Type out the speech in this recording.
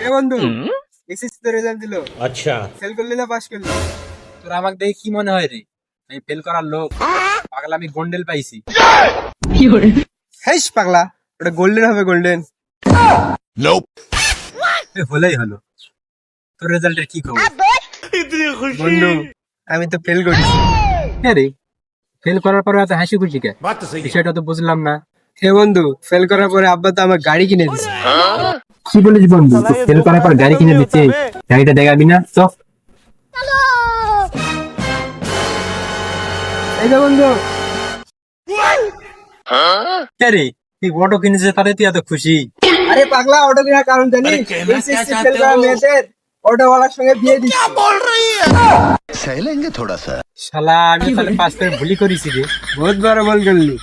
এ বন্ধু, এসএসসি তো রেজাল্ট দিলো। अच्छा ফেল করলি না পাস করলি? তোর আমাকে দেখে কি মনে হয় রে? আমি ফেল করার লোক? পাগলা, আমি গোল্ডেন পাইছি। হেস পাগলা, ওটা গোল্ডেন হবে, গোল্ডেন। হলেই হলো। তোর রেজাল্টের কি খবর? বন্ধু, আমি তো ফেল করেছি। হ্যাঁ রে, ফেল করার পরে এত হাসি খুশি কে? বিষয়টা তো বুঝলাম না। হে বন্ধু, ফেল করার পরে আব্বা তো আমার গাড়ি কিনে দিছে। কি বলিস বন্ধু? ফেল করার পর গাড়ি কিনে দিচ্ছে? গাড়িটা দেখাবি না তো? এই যে বন্ধু, কে রে, তুই অটো কিনেছে তাতে তুই এত খুশি? আরে পাগলা, অটো কেনার কারণ জানিস? এসএসসি ফেল করা মেয়েদের অটোওয়ালার সঙ্গে বিয়ে দিচ্ছে। सह लेंगे थोड़ा सा। শালা, আমি তাহলে পাস করে ভুলি করেছি রে। বহুত বড় বল করলি।